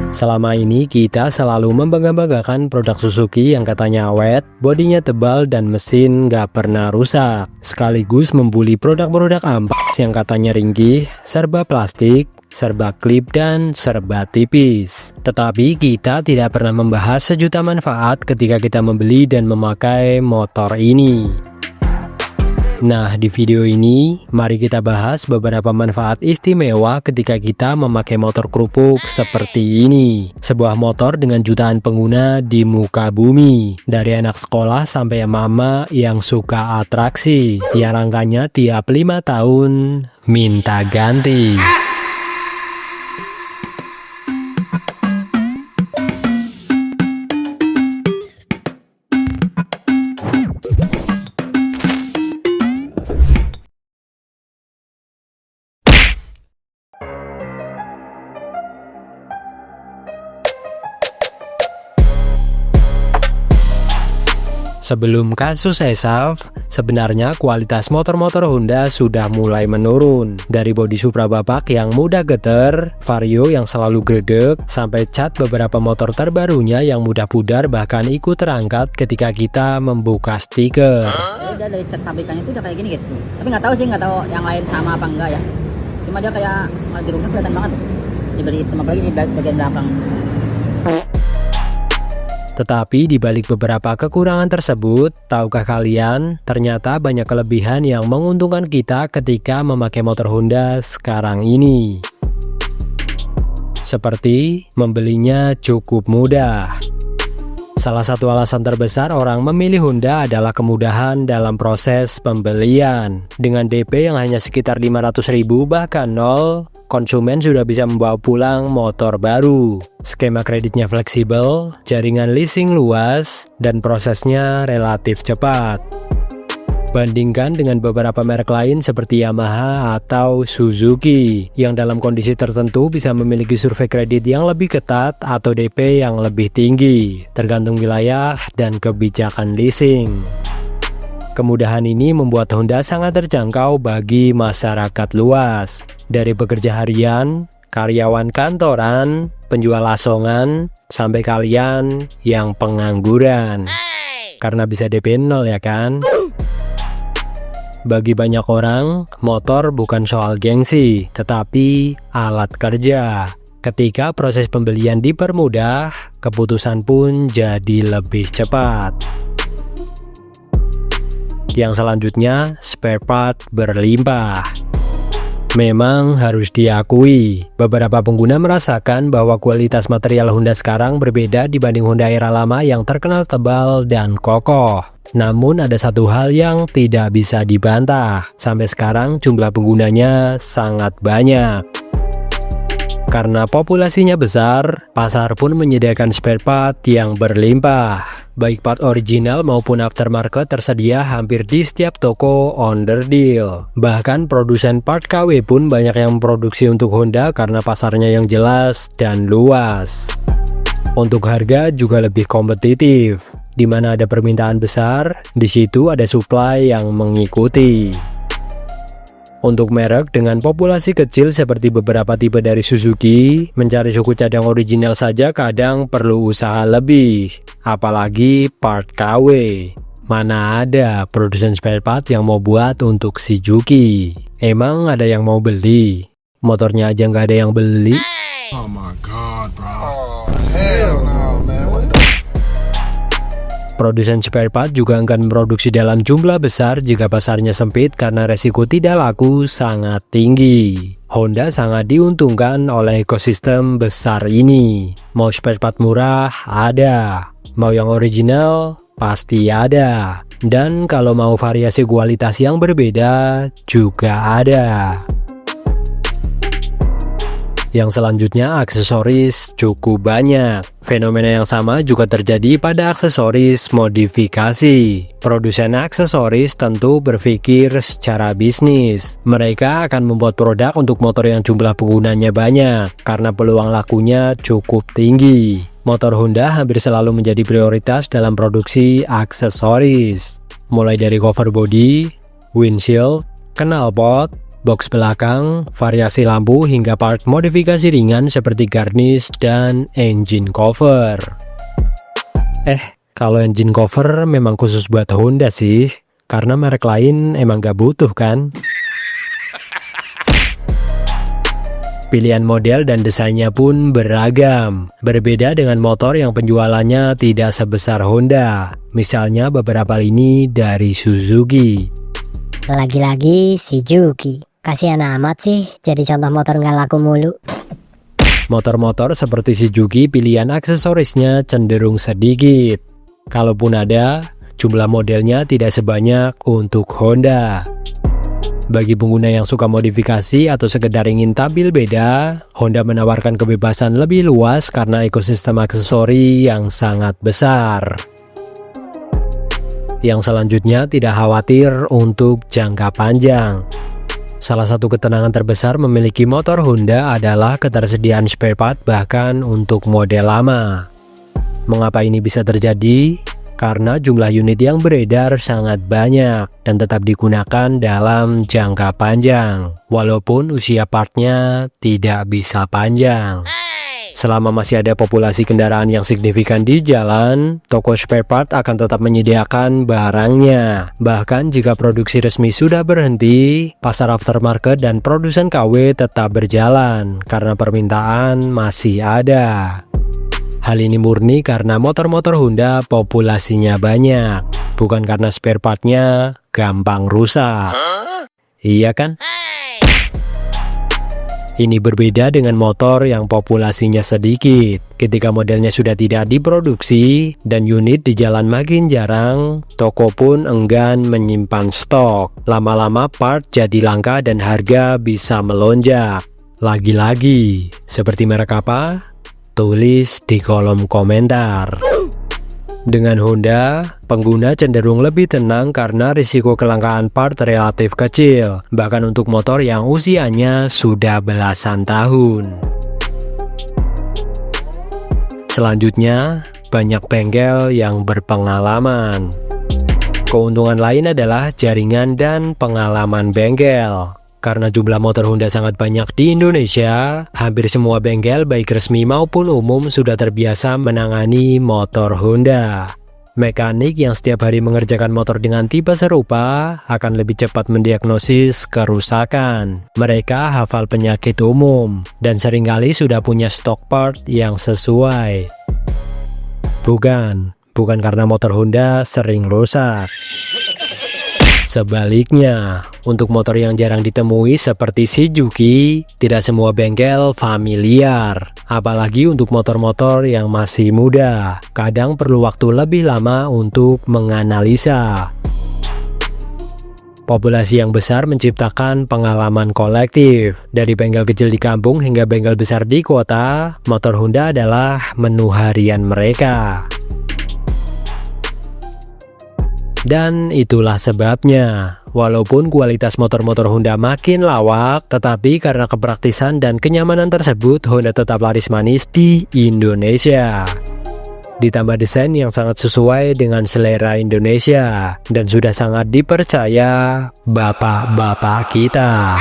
Selama ini kita selalu membangga-banggakan produk Suzuki yang katanya awet, bodinya tebal dan mesin gak pernah rusak. Sekaligus membuli produk-produk ampas yang katanya ringgih, serba plastik, serba klip dan serba tipis. Tetapi kita tidak pernah membahas sejuta manfaat ketika kita membeli dan memakai motor ini. Nah, di video ini, mari kita bahas beberapa manfaat istimewa ketika kita memakai motor kerupuk seperti ini. Sebuah motor dengan jutaan pengguna di muka bumi. Dari anak sekolah sampai mama yang suka atraksi. Yang rangkanya tiap 5 tahun minta ganti. Sebelum kasus ESAF, sebenarnya kualitas motor-motor Honda sudah mulai menurun. Dari bodi Supra bapak yang mudah geter, Vario yang selalu gredeg, sampai cat beberapa motor terbarunya yang mudah pudar bahkan ikut terangkat ketika kita membuka stiker. Udah dari cat pabrikannya itu udah kayak gini guys tuh. Tapi nggak tahu yang lain sama apa enggak ya. Cuma dia kayak jeruknya kelihatan banget tuh. Diberi hitam apalagi di bagian belakang. Tetapi di balik beberapa kekurangan tersebut, tahukah kalian, ternyata banyak kelebihan yang menguntungkan kita ketika memakai motor Honda sekarang ini. Seperti membelinya cukup mudah. Salah satu alasan terbesar orang memilih Honda adalah kemudahan dalam proses pembelian. Dengan DP yang hanya sekitar 500.000 bahkan 0, konsumen sudah bisa membawa pulang motor baru. Skema kreditnya fleksibel, jaringan leasing luas, dan prosesnya relatif cepat. Bandingkan dengan beberapa merek lain seperti Yamaha atau Suzuki, yang dalam kondisi tertentu bisa memiliki survei kredit yang lebih ketat atau DP yang lebih tinggi, tergantung wilayah dan kebijakan leasing. Kemudahan ini membuat Honda sangat terjangkau bagi masyarakat luas, dari pekerja harian, karyawan kantoran, penjual asongan, sampai kalian yang pengangguran. Karena bisa DP 0 ya kan? Bagi banyak orang, motor bukan soal gengsi, tetapi alat kerja. Ketika proses pembelian dipermudah, keputusan pun jadi lebih cepat. Yang selanjutnya, spare part berlimpah. Memang harus diakui, beberapa pengguna merasakan bahwa kualitas material Honda sekarang berbeda dibanding Honda era lama yang terkenal tebal dan kokoh. Namun ada satu hal yang tidak bisa dibantah, sampai sekarang jumlah penggunanya sangat banyak. Karena populasinya besar, pasar pun menyediakan spare part yang berlimpah. Baik part original maupun aftermarket tersedia hampir di setiap toko onderdil. Bahkan produsen part KW pun banyak yang memproduksi untuk Honda karena pasarnya yang jelas dan luas. Untuk harga juga lebih kompetitif. Di mana ada permintaan besar, di situ ada supply yang mengikuti. Untuk merek dengan populasi kecil seperti beberapa tipe dari Suzuki, mencari suku cadang original saja kadang perlu usaha lebih, apalagi part KW. Mana ada produsen spare part yang mau buat untuk Suzuki? Emang ada yang mau beli? Motornya aja nggak ada yang beli? Oh my god, bro. Oh, hell no, man. Produsen spare part juga akan memproduksi dalam jumlah besar jika pasarnya sempit karena resiko tidak laku sangat tinggi. Honda sangat diuntungkan oleh ekosistem besar ini. Mau spare part murah, ada. Mau yang original, pasti ada. Dan kalau mau variasi kualitas yang berbeda, juga ada. Yang selanjutnya, aksesoris cukup banyak. Fenomena yang sama juga terjadi pada aksesoris modifikasi. Produsen aksesoris tentu berpikir secara bisnis. Mereka akan membuat produk untuk motor yang jumlah penggunanya banyak, karena peluang lakunya cukup tinggi. Motor Honda hampir selalu menjadi prioritas dalam produksi aksesoris. Mulai dari cover body, windshield, knalpot, box belakang, variasi lampu hingga part modifikasi ringan seperti garnish dan engine cover. Kalau engine cover memang khusus buat Honda sih, karena merek lain emang gak butuh kan? Pilihan model dan desainnya pun beragam, berbeda dengan motor yang penjualannya tidak sebesar Honda, misalnya beberapa lini dari Suzuki. Lagi-lagi si Juki, kasihan amat sih jadi contoh motor nggak laku mulu. Motor-motor seperti Suzuki pilihan aksesorisnya cenderung sedikit. Kalaupun ada, jumlah modelnya tidak sebanyak untuk Honda. Bagi pengguna yang suka modifikasi atau sekedar ingin tampil beda, Honda menawarkan kebebasan lebih luas karena ekosistem aksesori yang sangat besar. Yang selanjutnya tidak khawatir untuk jangka panjang. Salah satu ketenangan terbesar memiliki motor Honda adalah ketersediaan spare part bahkan untuk model lama. Mengapa ini bisa terjadi? Karena jumlah unit yang beredar sangat banyak dan tetap digunakan dalam jangka panjang, walaupun usia partnya tidak bisa panjang. Selama masih ada populasi kendaraan yang signifikan di jalan, toko spare part akan tetap menyediakan barangnya. Bahkan jika produksi resmi sudah berhenti, pasar aftermarket dan produsen KW tetap berjalan karena permintaan masih ada. Hal ini murni karena motor-motor Honda populasinya banyak, bukan karena spare partnya gampang rusak. Iya kan? Ini berbeda dengan motor yang populasinya sedikit. Ketika modelnya sudah tidak diproduksi dan unit di jalan makin jarang, toko pun enggan menyimpan stok. Lama-lama part jadi langka dan harga bisa melonjak. Lagi-lagi, seperti merek apa? Tulis di kolom komentar. Dengan Honda, pengguna cenderung lebih tenang karena risiko kelangkaan part relatif kecil, bahkan untuk motor yang usianya sudah belasan tahun. Selanjutnya, banyak bengkel yang berpengalaman. Keuntungan lain adalah jaringan dan pengalaman bengkel. Karena jumlah motor Honda sangat banyak di Indonesia, hampir semua bengkel baik resmi maupun umum sudah terbiasa menangani motor Honda. Mekanik yang setiap hari mengerjakan motor dengan tipe serupa akan lebih cepat mendiagnosis kerusakan. Mereka hafal penyakit umum dan seringkali sudah punya stok part yang sesuai. Bukan karena motor Honda sering rusak. Sebaliknya, untuk motor yang jarang ditemui seperti Suzuki, tidak semua bengkel familiar. Apalagi untuk motor-motor yang masih muda, kadang perlu waktu lebih lama untuk menganalisa. Populasi yang besar menciptakan pengalaman kolektif. Dari bengkel kecil di kampung hingga bengkel besar di kota, motor Honda adalah menu harian mereka. Dan itulah sebabnya, walaupun kualitas motor-motor Honda makin lawak, tetapi karena kepraktisan dan kenyamanan tersebut, Honda tetap laris manis di Indonesia. Ditambah desain yang sangat sesuai dengan selera Indonesia, dan sudah sangat dipercaya bapak-bapak kita.